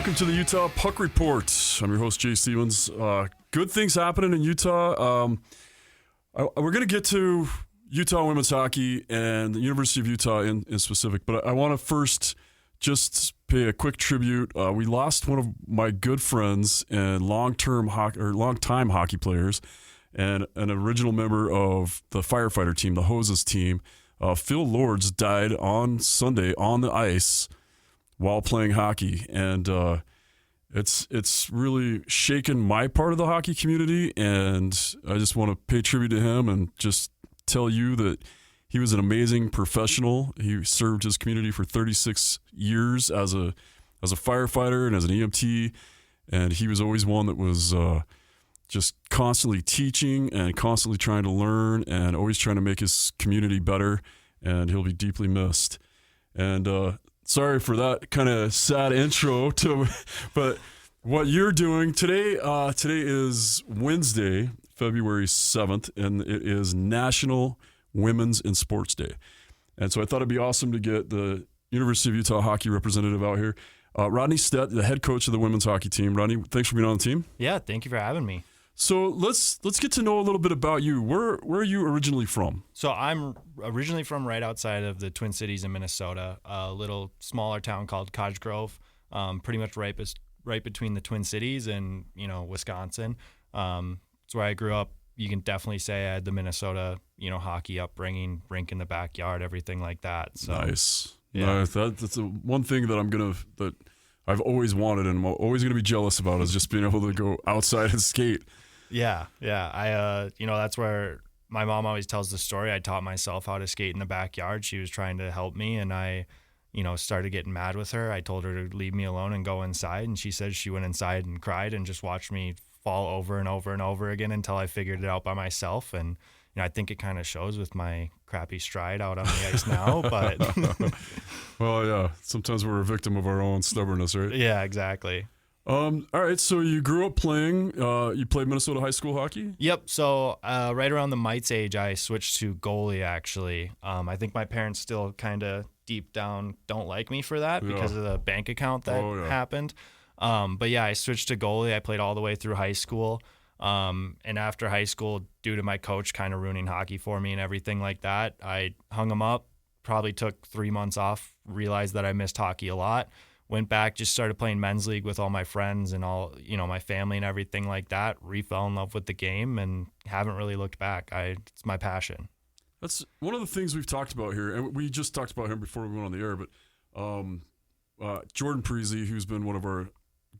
welcome to the Utah Puck Report. I'm your host, Jay Stevens. Good things happening in Utah. We're going to get to Utah women's hockey and the University of Utah in specific, but I want to first just pay a quick tribute. We lost one of my good friends and longtime hockey players and an original member of the firefighter team, the Hoses team. Phil Lords died on Sunday on the ice while playing hockey, and it's really shaken my part of the hockey community, and I just want to pay tribute to him and just tell you that he was an amazing professional. He served his community for 36 years as a firefighter and as an EMT, and he was always one that was just constantly teaching and constantly trying to learn and always trying to make his community better, and he'll be deeply missed. And sorry for that kind of sad intro but what you're doing today is Wednesday, February 7th, and it is National Women's in Sports Day. And so I thought it'd be awesome to get the University of Utah hockey representative out here. Rodney Stedt, the head coach of the women's hockey team. Rodney, thanks for being on the team. Yeah, thank you for having me. So let's get to know a little bit about you. Where are you originally from? So I'm originally from right outside of the Twin Cities in Minnesota, a little smaller town called Cottage Grove, pretty much right between the Twin Cities and Wisconsin. It's where I grew up. You can definitely say I had the Minnesota hockey upbringing, rink in the backyard, everything like that. So nice. Yeah. Nice. That's one thing that I've always wanted and I'm always gonna be jealous about is just being able to go outside and skate. Yeah. I that's where my mom always tells the story. I taught myself how to skate in the backyard. She was trying to help me, and I started getting mad with her. I told her to leave me alone and go inside, and she said she went inside and cried and just watched me fall over and over and over again until I figured it out by myself. And I think it kind of shows with my crappy stride out on the ice now, but well, yeah, sometimes we're a victim of our own stubbornness, right? Yeah, exactly. All right, so you grew up playing, you played Minnesota high school hockey? Yep, so right around the mites age, I switched to goalie, actually. I think my parents still kind of deep down don't like me for that because of the bank account that happened. But yeah, I switched to goalie. I played all the way through high school. And after high school, due to my coach kind of ruining hockey for me and everything like that, I hung him up, probably took 3 months off, realized that I missed hockey a lot. Went back, just started playing men's league with all my friends and all, my family and everything like that. Fell in love with the game and haven't really looked back. It's my passion. That's one of the things we've talked about here, and we just talked about him before we went on the air. But Jordan Parisi, who's been one of our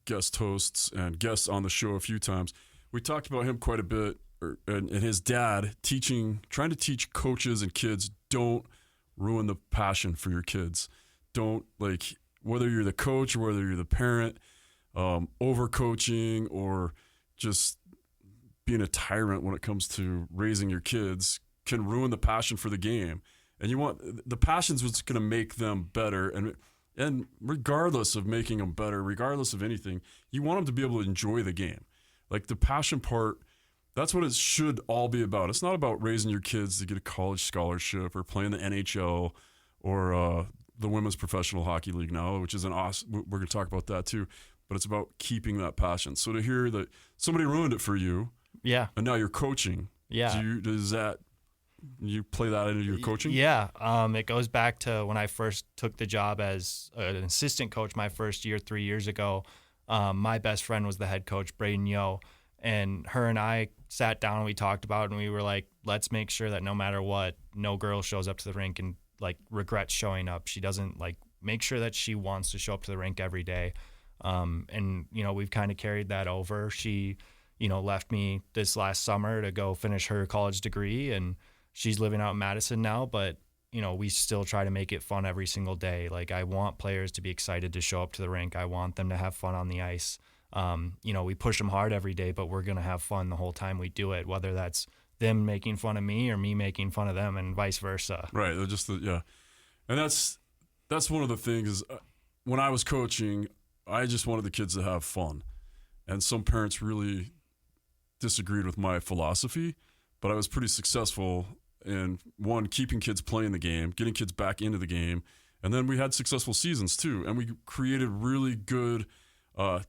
guest hosts and guests on the show a few times, we talked about him quite a bit, and his dad trying to teach coaches and kids, don't ruin the passion for your kids. Don't whether you're the coach or whether you're the parent, overcoaching or just being a tyrant when it comes to raising your kids can ruin the passion for the game. And you want the passion's what's going to make them better. And regardless of making them better, regardless of anything, you want them to be able to enjoy the game. Like the passion part, that's what it should all be about. It's not about raising your kids to get a college scholarship or playing the NHL or the Women's Professional Hockey League now, which is an awesome, we're going to talk about that too, but it's about keeping that passion. So to hear that somebody ruined it for you, yeah, and now you're coaching, yeah, you play that into your coaching? Yeah, it goes back to when I first took the job as an assistant coach my first year 3 years ago. My best friend was the head coach, Braden Yo, and her and I sat down and we talked about it, and we were like, let's make sure that no matter what, no girl shows up to the rink and regrets showing up. She doesn't make sure that she wants to show up to the rink every day. And we've kind of carried that over. She, left me this last summer to go finish her college degree, and she's living out in Madison now, but we still try to make it fun every single day. I want players to be excited to show up to the rink. I want them to have fun on the ice. We push them hard every day, but we're going to have fun the whole time we do it, whether that's them making fun of me or me making fun of them and vice versa. Right. And that's one of the things is when I was coaching, I just wanted the kids to have fun. And some parents really disagreed with my philosophy, but I was pretty successful in, one, keeping kids playing the game, getting kids back into the game, and then we had successful seasons too. And we created really good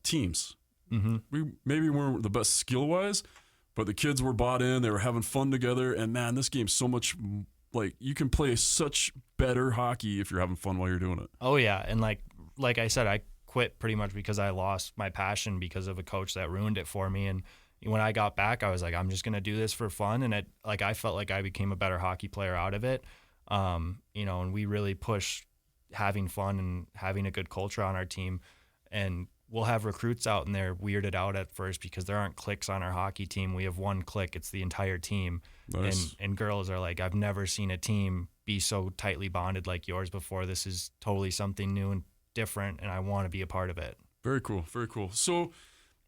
teams. Mm-hmm. We maybe weren't the best skill-wise, but the kids were bought in. They were having fun together. And, man, this game's so much like you can play such better hockey if you're having fun while you're doing it. Oh, yeah. And like I said, I quit pretty much because I lost my passion because of a coach that ruined it for me. And when I got back, I was like, I'm just going to do this for fun. And I felt like I became a better hockey player out of it. And we really push having fun and having a good culture on our team. And we'll have recruits out and they're weirded out at first because there aren't cliques on our hockey team. We have one clique. It's the entire team. Nice. And girls are like, I've never seen a team be so tightly bonded like yours before. This is totally something new and different, and I want to be a part of it. Very cool. Very cool. So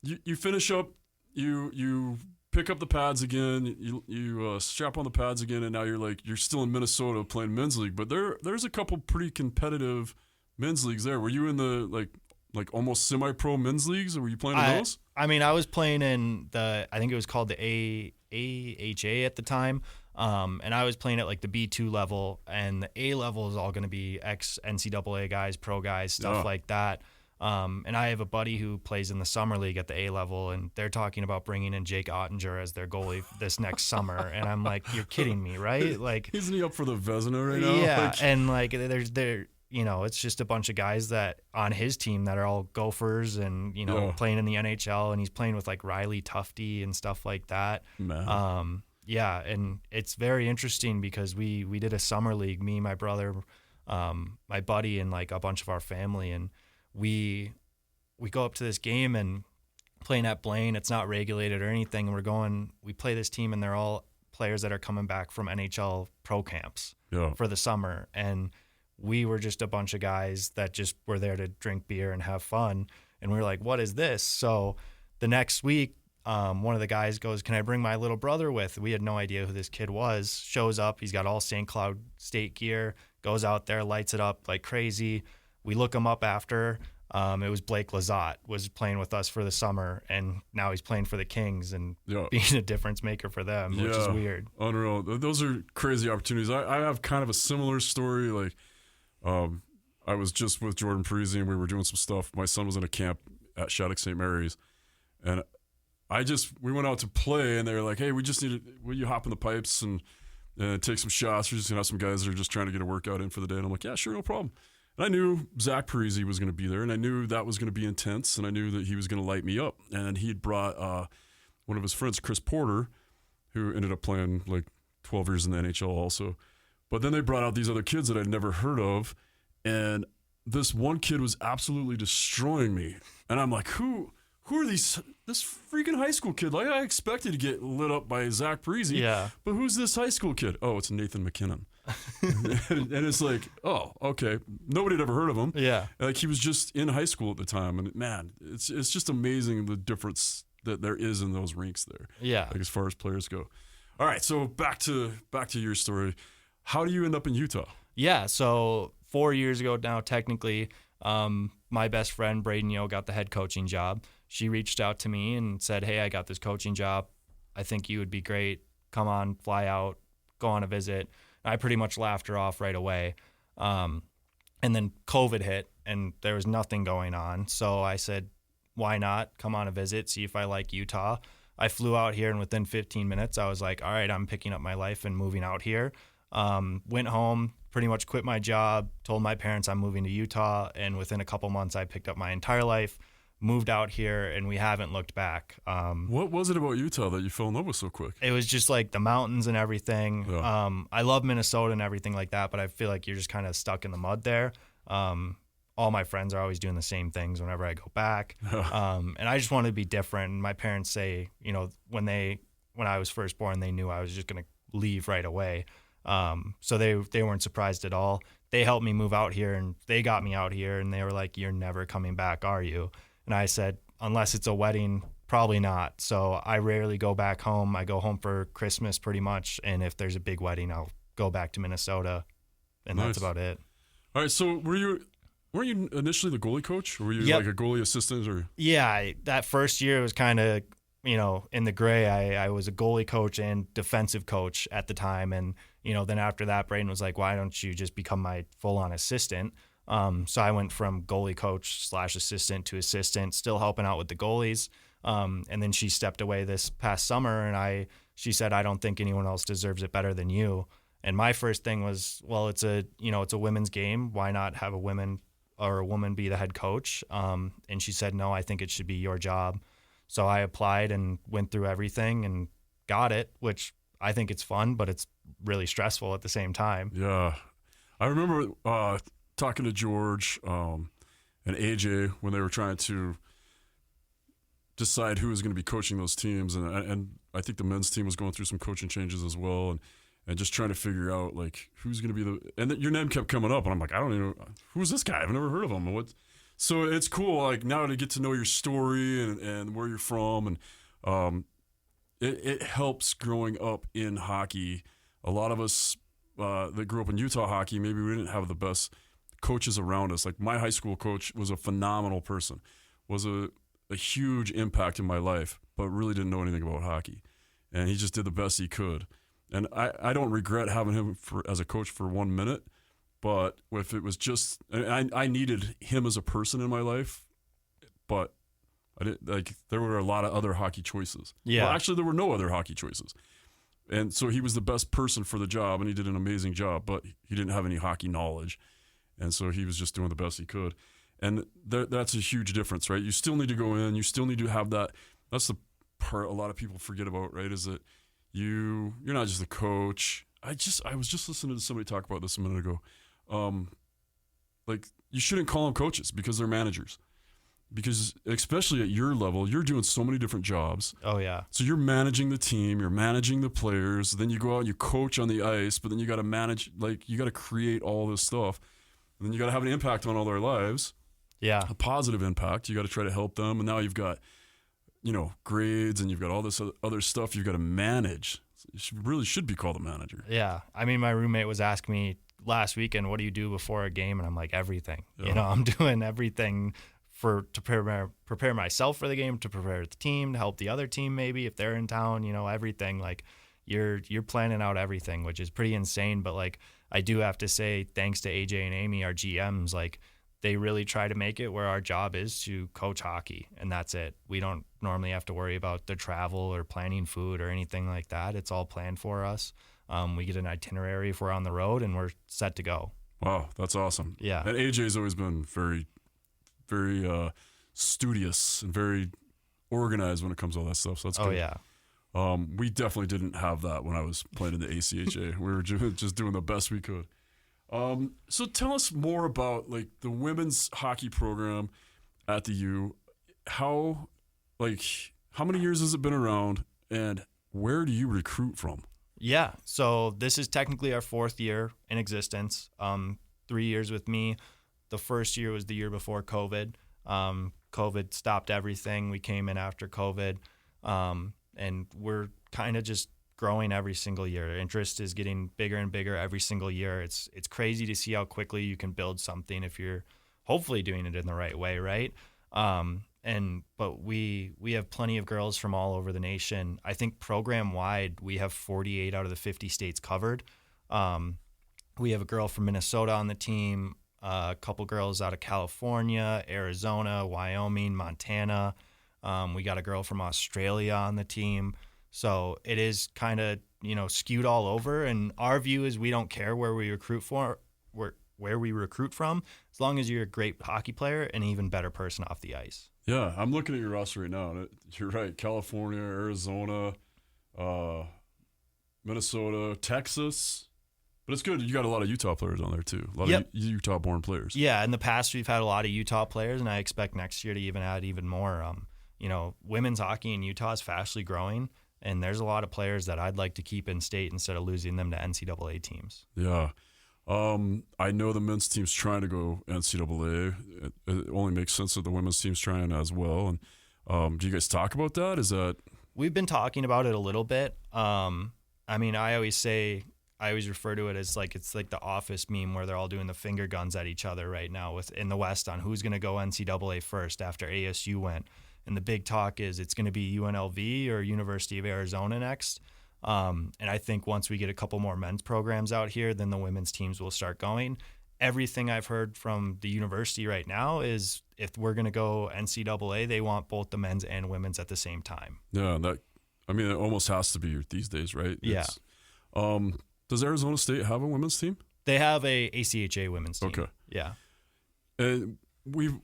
you finish up, you pick up the pads again, you strap on the pads again, and now you're still in Minnesota playing men's league. But there's a couple pretty competitive men's leagues there. Were you in the like almost semi-pro men's leagues, or were you playing in those? I mean, I was playing in I think it was called the AHA at the time, and I was playing at like the B2 level, and the A level is all going to be ex-NCAA guys, pro guys, stuff like that. And I have a buddy who plays in the summer league at the A level, and they're talking about bringing in Jake Ottinger as their goalie this next summer. And I'm like, you're kidding me, right? Like, isn't he up for the Vezina right now? Yeah, and like it's just a bunch of guys that on his team that are all gophers and playing in the NHL, and he's playing with like Riley Tufte and stuff like that. Man. Yeah, and it's very interesting because we did a summer league, me, my brother, my buddy, and like a bunch of our family, and we go up to this game and playing at Blaine. It's not regulated or anything, and we play this team, and they're all players that are coming back from NHL pro camps for the summer, and we were just a bunch of guys that just were there to drink beer and have fun, and we were like, what is this? So the next week, one of the guys goes, can I bring my little brother with? We had no idea who this kid was. Shows up, he's got all St. Cloud State gear, goes out there, lights it up like crazy. We look him up after. It was Blake Lizotte was playing with us for the summer, and now he's playing for the Kings and being a difference maker for them, which is weird. Unreal. Those are crazy opportunities. I have kind of a similar story. Like, I was just with Jordan Parisi, and we were doing some stuff. My son was in a camp at Shattuck St. Mary's, and we went out to play, and they were like, hey, will you hop in the pipes and take some shots? We're just going to have some guys that are just trying to get a workout in for the day. And I'm like, yeah, sure, no problem. And I knew Zach Parisi was going to be there, and I knew that was going to be intense, and I knew that he was going to light me up. And he'd brought one of his friends, Chris Porter, who ended up playing like 12 years in the NHL also. But then they brought out these other kids that I'd never heard of, and this one kid was absolutely destroying me. And I'm like, who are these? This freaking high school kid. Like, I expected to get lit up by Zach Parisi. Yeah. But who's this high school kid? Oh, it's Nathan McKinnon. and it's like, oh, okay. Nobody had ever heard of him. Yeah. Like, he was just in high school at the time. And man, it's just amazing the difference that there is in those rinks there. Yeah. Like, as far as players go. All right. So back to your story. How do you end up in Utah? Yeah. So 4 years ago now, technically, my best friend, Braden Yo, got the head coaching job. She reached out to me and said, hey, I got this coaching job. I think you would be great. Come on, fly out, go on a visit. And I pretty much laughed her off right away. And then COVID hit, and there was nothing going on. So I said, why not come on a visit, see if I like Utah. I flew out here, and within 15 minutes, I was like, all right, I'm picking up my life and moving out here. Went home, pretty much quit my job, told my parents I'm moving to Utah, and within a couple months, I picked up my entire life, moved out here, and we haven't looked back. What was it about Utah that you fell in love with so quick? It was just like the mountains and everything. Yeah. I love Minnesota and everything like that, but I feel like you're just kind of stuck in the mud there. All my friends are always doing the same things whenever I go back. And I just wanted to be different. And my parents say, when I was first born, they knew I was just going to leave right away. So they weren't surprised at all. They helped me move out here, and they got me out here, and they were like, you're never coming back, are you? And I said, unless it's a wedding, probably not. So I rarely go back home. I go home for Christmas pretty much. And if there's a big wedding, I'll go back to Minnesota. And Nice. that's about it. All right. So weren't you initially the goalie coach, or were you Yep. like a goalie assistant? Or Yeah, that first year was kind of, in the gray. I was a goalie coach and defensive coach at the time. And, then after that, Braden was like, why don't you just become my full-on assistant? So I went from goalie coach / assistant to assistant, still helping out with the goalies. And then she stepped away this past summer, and she said, I don't think anyone else deserves it better than you. And my first thing was, well, it's a women's game. Why not have a woman be the head coach? And she said, no, I think it should be your job. So I applied and went through everything and got it, which I think it's fun, but it's really stressful at the same time. Yeah. I remember talking to George and AJ when they were trying to decide who was going to be coaching those teams. And I think the men's team was going through some coaching changes as well. And just trying to figure out, like, who's going to be and your name kept coming up. And I'm like, I don't even know. Who's this guy? I've never heard of him. So it's cool, like, now to get to know your story and where you're from. And it helps growing up in hockey. A lot of us that grew up in Utah hockey, maybe we didn't have the best coaches around us. Like, my high school coach was a phenomenal person, was a huge impact in my life, but really didn't know anything about hockey. And he just did the best he could. And I don't regret having him as a coach for 1 minute, but if it was just, I needed him as a person in my life, but I didn't, like, there were a lot of other hockey choices. Yeah. Well, actually, there were no other hockey choices. And so he was the best person for the job, and he did an amazing job, but he didn't have any hockey knowledge. And so he was just doing the best he could. And that's a huge difference, right? You still need to go in. You still need to have that. That's the part a lot of people forget about, right, is that you're not just a coach. I was just listening to somebody talk about this a minute ago. Like, you shouldn't call them coaches because they're managers. Because especially at your level, you're doing so many different jobs. Oh, yeah. So you're managing the team, you're managing the players, then you go out and you coach on the ice, but then you got to manage, like, you got to create all this stuff. And then you got to have an impact on all their lives. Yeah. A positive impact. You got to try to help them. And now you've got, grades, and you've got all this other stuff you've got to manage. You really should be called a manager. Yeah. I mean, my roommate was asking me last weekend, what do you do before a game? And I'm like, everything. Yeah. I'm doing everything to prepare myself for the game, to prepare the team, to help the other team maybe if they're in town, everything. Like, you're planning out everything, which is pretty insane. But, like, I do have to say, thanks to AJ and Amy, our GMs, like, they really try to make it where our job is to coach hockey, and that's it. We don't normally have to worry about the travel or planning food or anything like that. It's all planned for us. We get an itinerary if we're on the road, and we're set to go. Wow, that's awesome. Yeah. And AJ's always been very, very studious and very organized when it comes to all that stuff. So that's good. Oh, yeah. We definitely didn't have that when I was playing in the ACHA. We were just doing the best we could. So tell us more about, like, the women's hockey program at the U. How many years has it been around, and where do you recruit from? Yeah, so this is technically our 4th year in existence. 3 years with me. The first year was the year before COVID. COVID stopped everything. We came in after COVID, and we're kind of just growing every single year. But is getting bigger and bigger every single year. It's crazy to see how quickly you can build something if you're hopefully doing it in the right way, right? But we have plenty of girls from all over the nation. I think program wide we have 48 out of the 50 states covered. We have a girl from Minnesota on the team, a couple girls out of California, Arizona, Wyoming, Montana. We got a girl from Australia on the team. So it is kind of, skewed all over. And our view is we don't care where we recruit from, as long as you're a great hockey player and an even better person off the ice. Yeah, I'm looking at your roster right now, and you're right. California, Arizona, Minnesota, Texas. But it's good. You got a lot of Utah players on there, too. A lot of Utah-born players. Yeah, in the past we've had a lot of Utah players, and I expect next year to even add even more. Women's hockey in Utah is fastly growing. And there's a lot of players that I'd like to keep in state instead of losing them to NCAA teams. Yeah. I know the men's team's trying to go NCAA. It only makes sense that the women's team's trying as well. And do you guys talk about that? We've been talking about it a little bit. I always refer to it as like it's like the Office meme where they're all doing the finger guns at each other right now in the West on who's going to go NCAA first after ASU went. And the big talk is it's going to be UNLV or University of Arizona next. And I think once we get a couple more men's programs out here, then the women's teams will start going. everything I've heard from the university right now is if we're going to go NCAA, they want both the men's and women's at the same time. Yeah, it almost has to be these days, right? Yeah. Does Arizona State have a women's team? They have a ACHA women's team. Okay. Yeah. And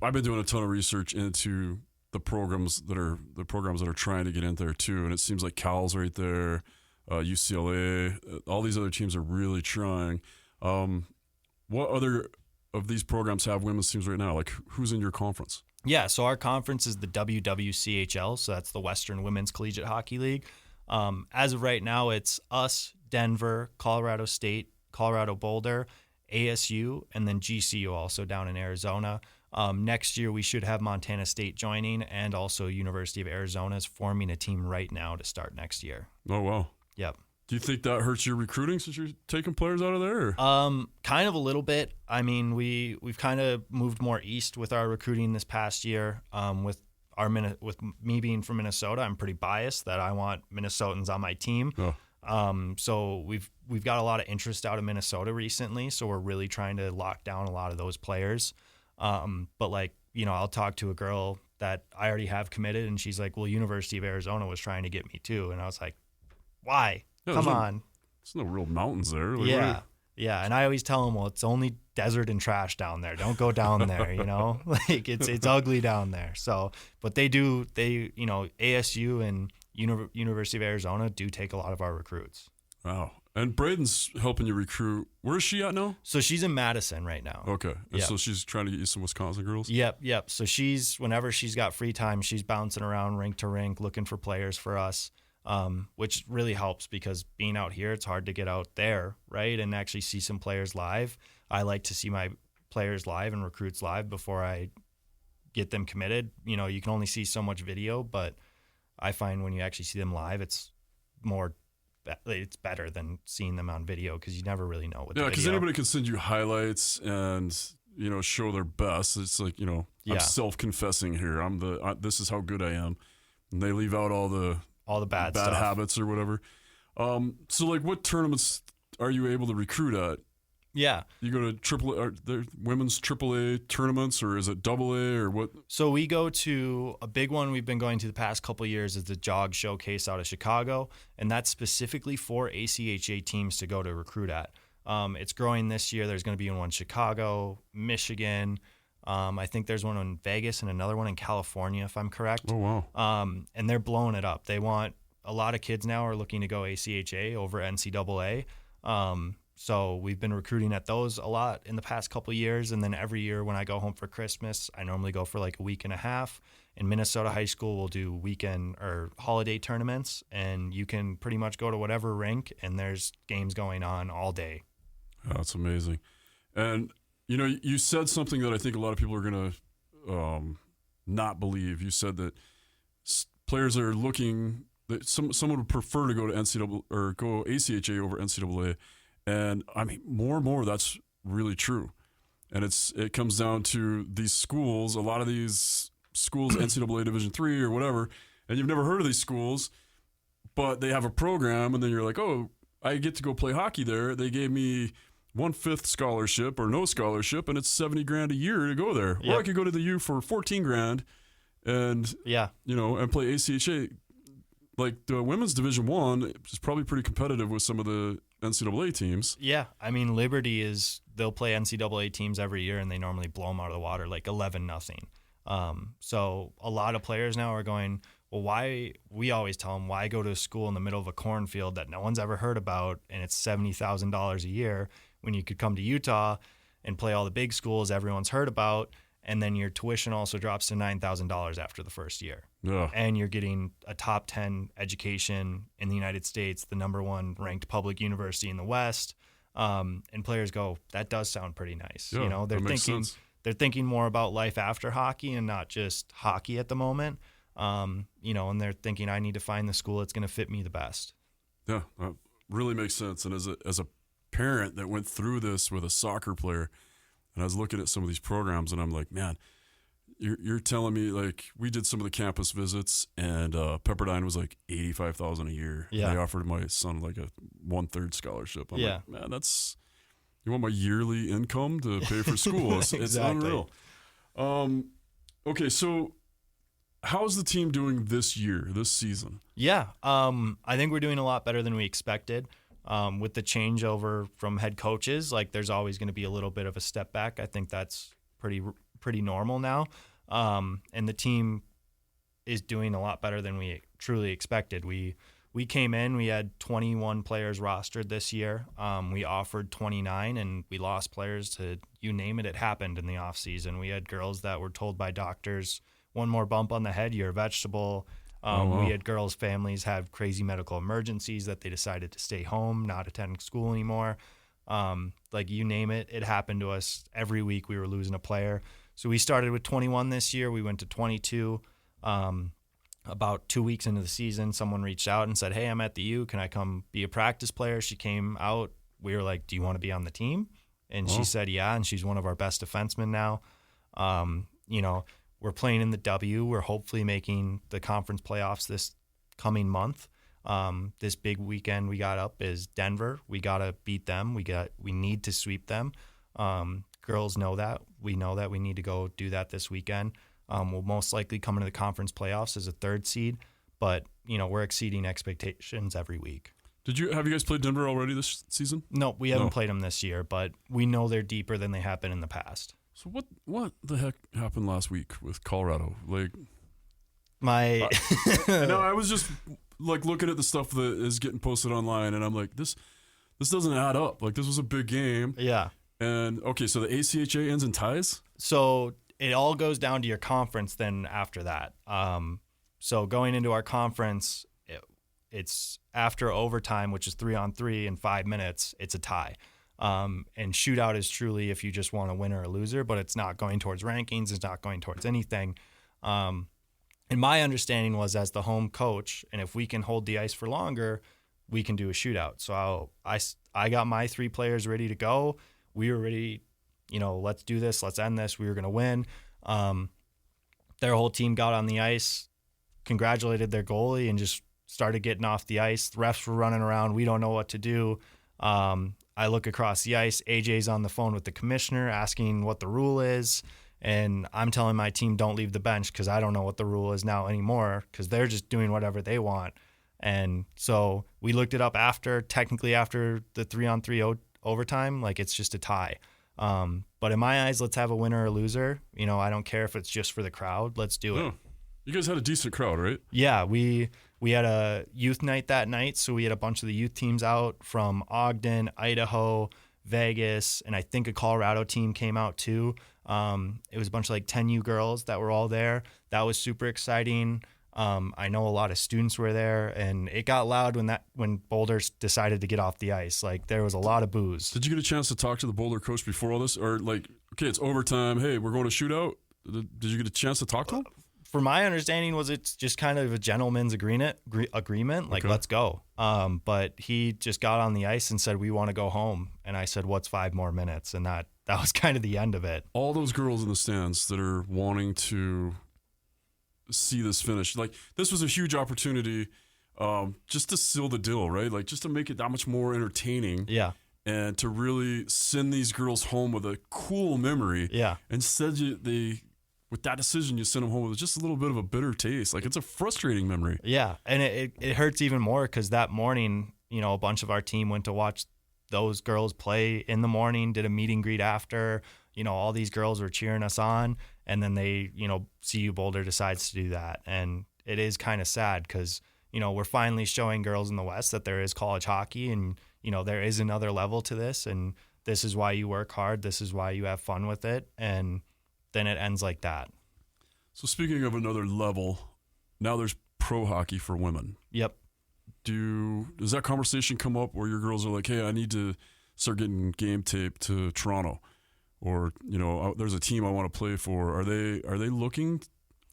I've been doing a ton of research into the programs that are trying to get in there too, and it seems like Cal's right there, UCLA, all these other teams are really trying. What other of these programs have women's teams right now? Like, who's in your conference? Yeah, so our conference is the WWCHL, so that's the Western Women's Collegiate Hockey League. As of right now, it's us, Denver, Colorado State, Colorado Boulder, ASU, and then GCU also down in Arizona. Next year, we should have Montana State joining, and also University of Arizona is forming a team right now to start next year. Oh, wow. Yep. Do you think that hurts your recruiting since you're taking players out of there? Kind of a little bit. I mean, we've kind of moved more east with our recruiting this past year. With me being from Minnesota, I'm pretty biased that I want Minnesotans on my team. Oh. So we've got a lot of interest out of Minnesota recently. So we're really trying to lock down a lot of those players. But like, I'll talk to a girl that I already have committed, and she's like, "Well, University of Arizona was trying to get me too," and I was like, "Why? Yeah, Come on." There's no real mountains there. Like, Yeah. And I always tell them, well, it's only desert and trash down there. Don't go down there, like it's ugly down there. So, but ASU and University of Arizona do take a lot of our recruits. Wow. And Braden's helping you recruit. Where is she at now? So she's in Madison right now. Okay. And so she's trying to get you some Wisconsin girls? Yep. So whenever she's got free time, she's bouncing around rink to rink looking for players for us. Which really helps because being out here, it's hard to get out there, right, and actually see some players live. I like to see my players live and recruits live before I get them committed. You can only see so much video, but I find when you actually see them live, it's better than seeing them on video because you never really know what. Yeah, because anybody can send you highlights and show their best. It's like I'm self-confessing here. This is how good I am, and they leave out all the bad bad stuff. habits or whatever. So like, what tournaments are you able to recruit at? Yeah. You go to women's AAA tournaments, or is it AA or what? So we go to a big one we've been going to the past couple of years is the Jog Showcase out of Chicago, and that's specifically for ACHA teams to go to recruit at. It's growing this year. There's going to be one in Chicago, Michigan. I think there's one in Vegas and another one in California, if I'm correct. Oh, wow. And they're blowing it up. They want a lot of kids now are looking to go ACHA over NCAA. So we've been recruiting at those a lot in the past couple of years. And then every year when I go home for Christmas, I normally go for like a week and a half. In Minnesota high school, we'll do weekend or holiday tournaments, and you can pretty much go to whatever rink, and there's games going on all day. Oh, that's amazing. And you said something that I think a lot of people are going to not believe. You said that players are looking that someone would prefer to go to NCAA or go ACHA over NCAA, and I mean more and more that's really true. And it comes down to these schools. A lot of these schools, NCAA Division III or whatever, and you've never heard of these schools, but they have a program, and then you're like, oh, I get to go play hockey there. They gave me 1/5 scholarship or no scholarship, and it's $70,000 a year to go there. Yep. Or I could go to the U for $14,000 and and play ACHA. Like the women's Division I is probably pretty competitive with some of the NCAA teams. Yeah, I mean Liberty they'll play NCAA teams every year, and they normally blow them out of the water like 11-0. So a lot of players now are going, well, why? We always tell them, why go to a school in the middle of a cornfield that no one's ever heard about, and it's $70,000 a year when you could come to Utah and play all the big schools everyone's heard about, and then your tuition also drops to $9,000 after the first year. Yeah. And you're getting a top 10 education in the United States, the number 1 ranked public university in the West. And players go, that does sound pretty nice. Yeah, They're thinking more about life after hockey and not just hockey at the moment. And they're thinking, I need to find the school that's going to fit me the best. Yeah, that really makes sense. And as a parent that went through this with a soccer player, and I was looking at some of these programs, and I'm like, man, you're telling me, like, we did some of the campus visits, and Pepperdine was like $85,000 a year. Yeah. And they offered my son like a 1/3 scholarship. I'm like, man, You want my yearly income to pay for school? It's Exactly. unreal. Okay, so how's the team doing this season? Yeah, I think we're doing a lot better than we expected. With the changeover from head coaches, like there's always going to be a little bit of a step back. I think that's pretty normal now. And the team is doing a lot better than we truly expected. We came in, we had 21 players rostered this year. We offered 29, and we lost players to, you name it, it happened in the offseason. We had girls that were told by doctors, one more bump on the head, you're a vegetable. Wow. We had girls' families have crazy medical emergencies that they decided to stay home, not attend school anymore. Like you name it, it happened to us. Every week we were losing a player. So we started with 21 this year. We went to 22. About 2 weeks into the season, someone reached out and said, hey, I'm at the U. Can I come be a practice player? She came out. We were like, do you want to be on the team? And she said, yeah. And she's one of our best defensemen now. We're playing in the W. We're hopefully making the conference playoffs this coming month. This big weekend we got up is Denver. We got to beat them. We need to sweep them. Girls know that. We know that we need to go do that this weekend. We'll most likely come into the conference playoffs as a 3rd seed, but we're exceeding expectations every week. Have you guys played Denver already this season? No, we haven't played them this year, but we know they're deeper than they have been in the past. So what the heck happened last week with Colorado? Like, I was just like looking at the stuff that is getting posted online, and I'm like, this doesn't add up. Like, this was a big game. Yeah. And okay, so the ACHA ends in ties. So it all goes down to your conference then after that. So going into our conference, it's after overtime, which is 3-on-3 in 5 minutes, it's a tie. And shootout is truly if you just want a winner or a loser, but it's not going towards rankings. It's not going towards anything. And my understanding was as the home coach, and if we can hold the ice for longer, we can do a shootout. So I got my 3 players ready to go. We were ready, let's do this. Let's end this. We were going to win. Their whole team got on the ice, congratulated their goalie, and just started getting off the ice. The refs were running around. We don't know what to do. I look across the ice. AJ's on the phone with the commissioner asking what the rule is. And I'm telling my team, don't leave the bench because I don't know what the rule is now anymore because they're just doing whatever they want. And so we looked it up technically after the 3-on-3 overtime, like it's just a tie. But in my eyes, let's have a winner or a loser. I don't care if it's just for the crowd. Let's do it. You guys had a decent crowd, right? Yeah, we had a youth night that night, so we had a bunch of the youth teams out from Ogden, Idaho, Vegas, and I think a Colorado team came out too. It was a bunch of like 10U girls that were all there. That was super exciting. I know a lot of students were there, and it got loud when Boulder decided to get off the ice. Like there was a lot of boos. Did you get a chance to talk to the Boulder coach before all this, or like, okay, it's overtime. Hey, we're going to shootout. Did you get a chance to talk to him? For my understanding was it's just kind of a gentleman's agreement, like, let's go. But he just got on the ice and said, we want to go home. And I said, what's 5 more minutes? And that was kind of the end of it. All those girls in the stands that are wanting to see this finish, like this was a huge opportunity just to seal the deal, right? Like just to make it that much more entertaining. Yeah. And to really send these girls home with a cool memory. Yeah. Instead, with that decision, you send them home with just a little bit of a bitter taste. Like it's a frustrating memory. Yeah, and it hurts even more because that morning, a bunch of our team went to watch those girls play in the morning, did a meet and greet after. All these girls were cheering us on, and then they, CU Boulder decides to do that. And it is kind of sad because, we're finally showing girls in the West that there is college hockey and, there is another level to this. And this is why you work hard. This is why you have fun with it. And then it ends like that. So speaking of another level, now there's pro hockey for women. Yep. Does that conversation come up where your girls are like, hey, I need to start getting game tape to Toronto? Or, there's a team I want to play for. Are they looking,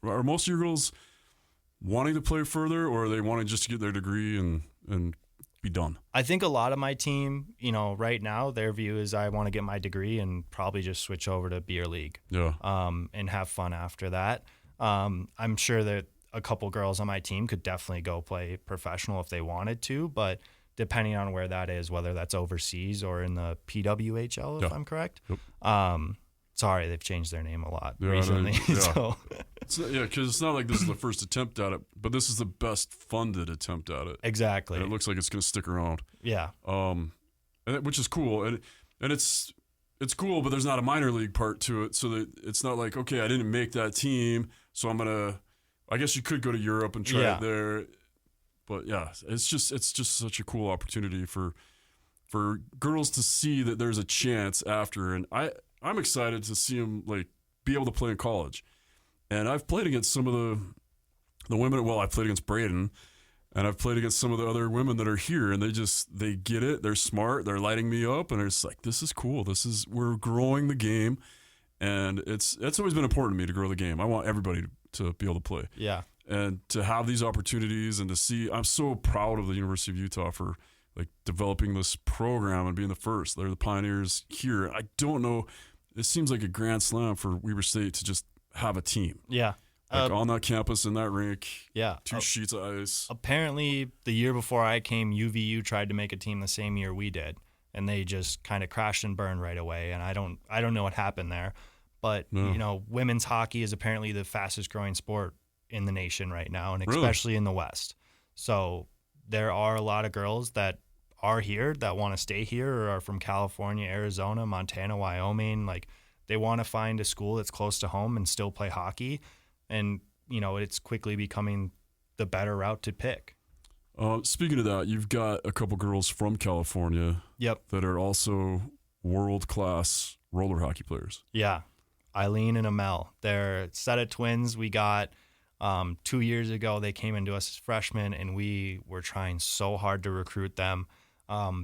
are most of your girls wanting to play further, or are they wanting just to get their degree and be done? I think a lot of my team, right now, their view is I want to get my degree and probably just switch over to beer league. Yeah. And have fun after that. I'm sure that a couple girls on my team could definitely go play professional if they wanted to, but depending on where that is, whether that's overseas or in the PWHL, if I'm correct. Yep. Sorry, they've changed their name a lot Yeah, recently. yeah. So. Because it's not like this is the first attempt at it, but this is the best funded attempt at it. Exactly. And it looks like it's going to stick around. Yeah. Which is cool, and it's cool, but there's not a minor league part to it, so that it's not like, okay, I didn't make that team, so I guess you could go to Europe and try it there, but yeah, it's just such a cool opportunity for girls to see that there's a chance after, and I'm excited to see them like be able to play in college, and I've played against some of the women. Well, I played against Braden. And I've played against some of the other women that are here, and they get it. They're smart. They're lighting me up, and it's like, this is cool. We're growing the game, and it's always been important to me to grow the game. I want everybody to be able to play. Yeah. And to have these opportunities and to see, I'm so proud of the University of Utah for like developing this program and being the first. They're the pioneers here. I don't know. It seems like a grand slam for Weber State to just have a team. Yeah. Like on that campus, in that rink, yeah, 2 sheets of ice. Apparently, the year before I came, UVU tried to make a team the same year we did, and they just kind of crashed and burned right away. And I don't know what happened there, but women's hockey is apparently the fastest growing sport in the nation right now, and especially in the West. So there are a lot of girls that are here that want to stay here or are from California, Arizona, Montana, Wyoming. Like they want to find a school that's close to home and still play hockey. And, it's quickly becoming the better route to pick. Speaking of that, you've got a couple girls from California that are also world-class roller hockey players. Yeah. Eileen and Amel. They're set of twins. We got 2 years ago, they came into us as freshmen, and we were trying so hard to recruit them.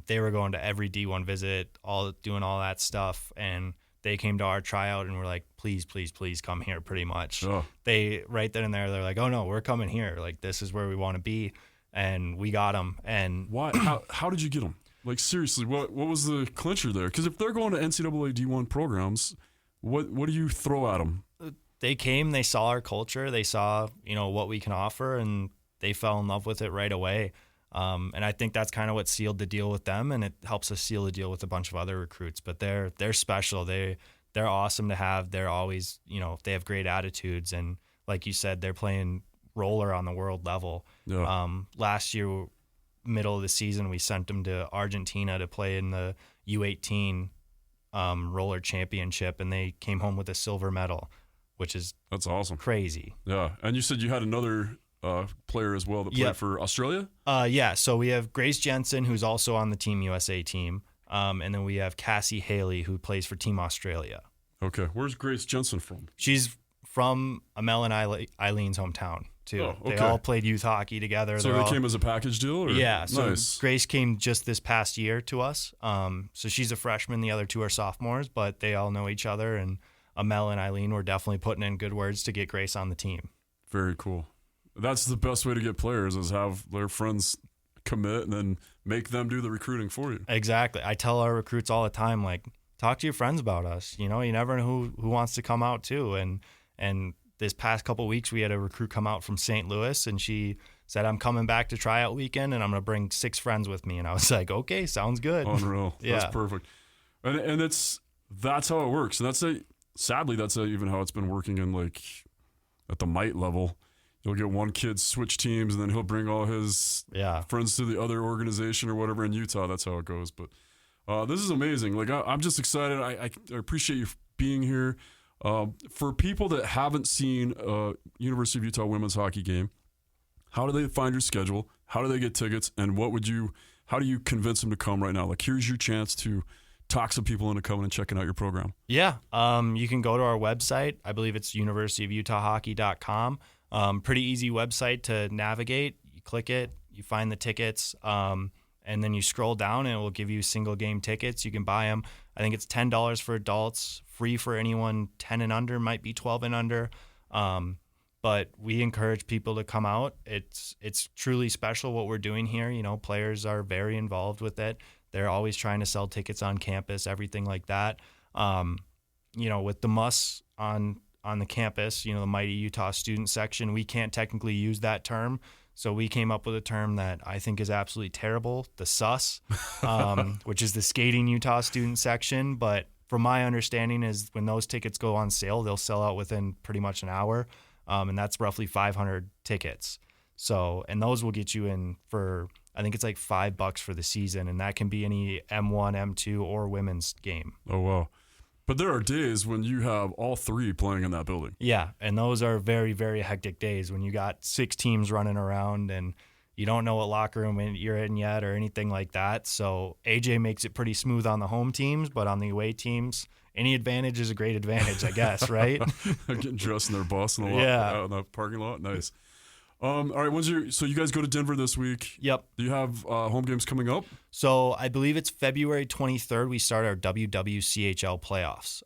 They were going to every D1 visit, doing all that stuff, and they came to our tryout and were like, please, please, please come here, pretty much. Oh. They, right then and there, they're like, oh, no, we're coming here. Like, this is where we want to be. And we got them. And why? How did you get them? Like, seriously, what was the clincher there? Because if they're going to NCAA D1 programs, what do you throw at them? They came, they saw our culture, they saw, what we can offer, and they fell in love with it right away. And I think that's kind of what sealed the deal with them, and it helps us seal the deal with a bunch of other recruits. But they're special. They're awesome to have. They're always, they have great attitudes, and like you said, they're playing roller on the world level. Yeah. Last year, middle of the season, we sent them to Argentina to play in the U18 roller championship, and they came home with a silver medal, which is that's awesome, crazy. Yeah, and you said you had another player as well that played for Australia? Yeah, so we have Grace Jensen, who's also on the Team USA team, and then we have Cassie Haley, who plays for Team Australia. Okay, where's Grace Jensen from? She's from Amel and Eileen's hometown, too. Oh, okay. They all played youth hockey together. So came as a package deal? Or? Yeah, so nice. Grace came just this past year to us. So she's a freshman, the other two are sophomores, but they all know each other, and Amel and Eileen were definitely putting in good words to get Grace on the team. Very cool. That's the best way to get players is have their friends commit and then make them do the recruiting for you. Exactly. I tell our recruits all the time, like, talk to your friends about us. You never know who wants to come out too. And this past couple of weeks, we had a recruit come out from St. Louis, and she said, I'm coming back to tryout weekend, and I'm going to bring 6 friends with me. And I was like, okay, sounds good. Unreal. Yeah. That's perfect. And that's how it works. And sadly, that's even how it's been working in like at the mite level. You'll get one kid switch teams, and then he'll bring all his friends to the other organization or whatever. In Utah, that's how it goes. But this is amazing. Like I'm just excited. I appreciate you being here. For people that haven't seen a University of Utah women's hockey game, how do they find your schedule? How do they get tickets? And how do you convince them to come right now? Like, here's your chance to talk some people into coming and checking out your program. Yeah. You can go to our website. I believe it's universityofutahhockey.com. Pretty easy website to navigate. You click it, you find the tickets, and then you scroll down and it will give you single game tickets. You can buy them. I think it's $10 for adults, free for anyone 10 and under, might be 12 and under. But we encourage people to come out. It's truly special what we're doing here. Players are very involved with it. They're always trying to sell tickets on campus, everything like that. With the MUS on the campus, the Mighty Utah Student Section, we can't technically use that term. So we came up with a term that I think is absolutely terrible, the SUS, which is the Skating Utah Student Section. But from my understanding is when those tickets go on sale, they'll sell out within pretty much an hour. And that's roughly 500 tickets. So, and those will get you in for, I think it's like $5 for the season. And that can be any M1, M2, or women's game. Oh, wow. But there are days when you have all three playing in that building. Yeah, and those are very, very hectic days when you got 6 teams running around and you don't know what locker room you're in yet or anything like that. So AJ makes it pretty smooth on the home teams, but on the away teams, any advantage is a great advantage, I guess, right? Getting dressed in their bus in the, out in the parking lot. Nice. All right, so you guys go to Denver this week. Yep. Do you have home games coming up? So I believe it's February 23rd. We start our WWCHL playoffs,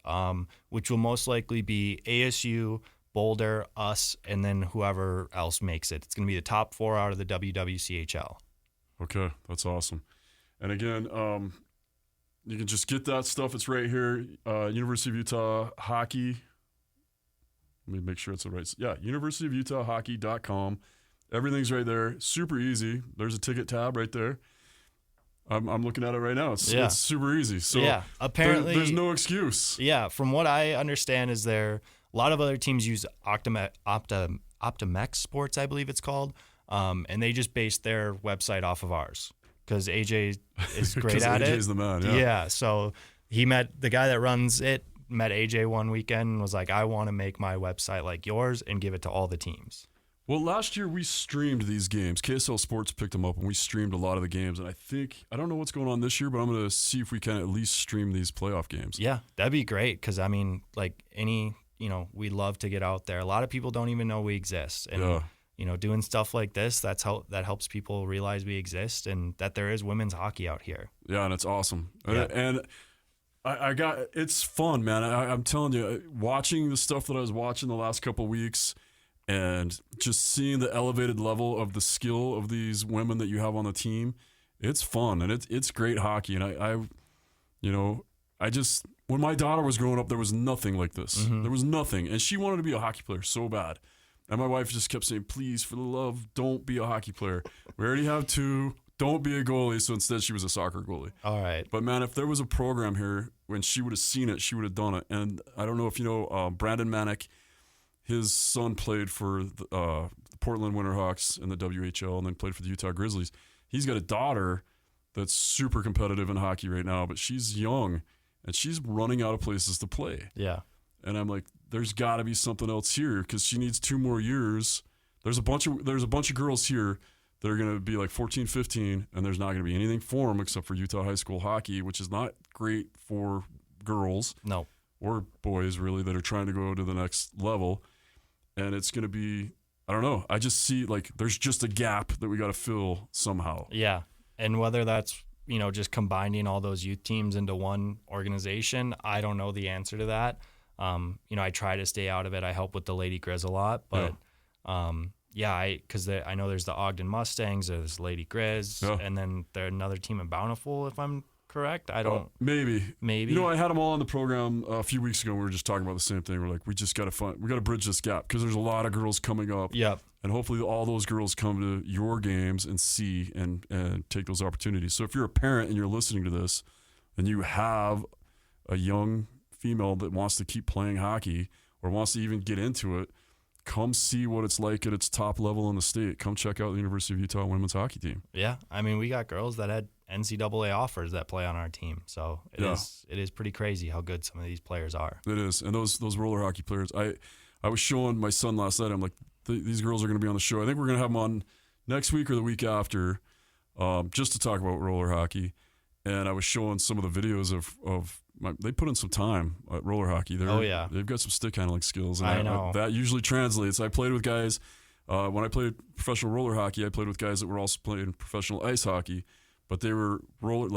which will most likely be ASU, Boulder, us, and then whoever else makes it. It's going to be the top 4 out of the WWCHL. Okay, that's awesome. And again, you can just get that stuff. It's right here, University of Utah Hockey. Let me make sure it's the right. Yeah, universityofutahhockey.com. Everything's right there. Super easy. There's a ticket tab right there. I'm looking at it right now. It's super easy. So yeah, apparently there's no excuse. Yeah, from what I understand is a lot of other teams use Optimex Sports, I believe it's called, and they just base their website off of ours because AJ is great at it. AJ's the man. Yeah. Yeah. So he met the guy that runs it. Met AJ one weekend and was like, I want to make my website like yours and give it to all the teams. Well, last year we streamed these games. KSL Sports picked them up and we streamed a lot of the games. And I don't know what's going on this year, but I'm going to see if we can at least stream these playoff games. Yeah, that'd be great because, I mean, like we love to get out there. A lot of people don't even know we exist. And, doing stuff like this, that helps people realize we exist and that there is women's hockey out here. Yeah, and it's awesome. Yeah. And it's fun, man. I'm telling you, watching the stuff that I was watching the last couple of weeks and just seeing the elevated level of the skill of these women that you have on the team, it's fun and it's great hockey. And when my daughter was growing up, there was nothing like this. Mm-hmm. There was nothing. And she wanted to be a hockey player so bad. And my wife just kept saying, please, for the love, don't be a hockey player. We already have 2. Don't be a goalie. So instead she was a soccer goalie. All right. But man, if there was a program here, when she would have seen it, she would have done it. And I don't know if you know Brandon Manick, his son played for the Portland Winterhawks in the WHL and then played for the Utah Grizzlies. He's got a daughter that's super competitive in hockey right now, but she's young and she's running out of places to play. Yeah. And I'm like, there's got to be something else here because she needs 2 more years. There's a bunch of girls here that are going to be like 14, 15, and there's not going to be anything for them except for Utah high school hockey, which is not great for girls or boys, really, that are trying to go to the next level. And it's going to be, I don't know, I just see like there's just a gap that we got to fill somehow. Yeah, and whether that's, just combining all those youth teams into one organization, I don't know the answer to that. I try to stay out of it. I help with the Lady Grizz a lot, but because I know there's the Ogden Mustangs, there's Lady Grizz, and then there's another team in Bountiful, if I'm correct. I don't. Maybe. I had them all on the program a few weeks ago. We were just talking about the same thing. We're like, we got to bridge this gap because there's a lot of girls coming up. Yep. And hopefully all those girls come to your games and see and take those opportunities. So if you're a parent and you're listening to this and you have a young female that wants to keep playing hockey or wants to even get into it, come see what it's like at its top level in the state. Come check out the University of Utah women's hockey team. Yeah, I mean, we got girls that had NCAA offers that play on our team, so it is pretty crazy how good some of these players are. It is, and those roller hockey players. I was showing my son last night. I'm like, these girls are going to be on the show. I think we're going to have them on next week or the week after, just to talk about roller hockey. And I was showing some of the videos of they put in some time at roller hockey. They've got some stick handling skills. And I know. That usually translates. I played with guys, when I played professional roller hockey, I played with guys that were also playing professional ice hockey, but they were roller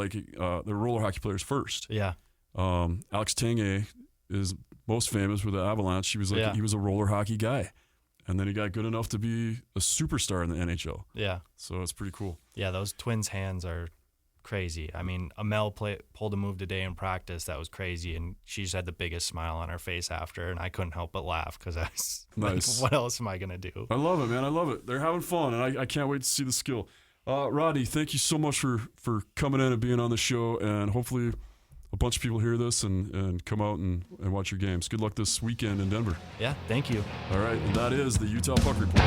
hockey players first. Yeah. Alex Tanguay is most famous for the Avalanche. He was he was a roller hockey guy. And then he got good enough to be a superstar in the NHL. Yeah. So it's pretty cool. Yeah, those twins' hands are crazy. I mean, Amel pulled a move today in practice that was crazy, and she just had the biggest smile on her face after, and I couldn't help but laugh because I was Nice. like, what else am I going to do? I love it, man. I love it. They're having fun, and I can't wait to see the skill. Rodney, thank you so much for coming in and being on the show, and hopefully a bunch of people hear this and come out and watch your games. Good luck this weekend in Denver. Yeah, thank you. All right, and that is the Utah Puck Report.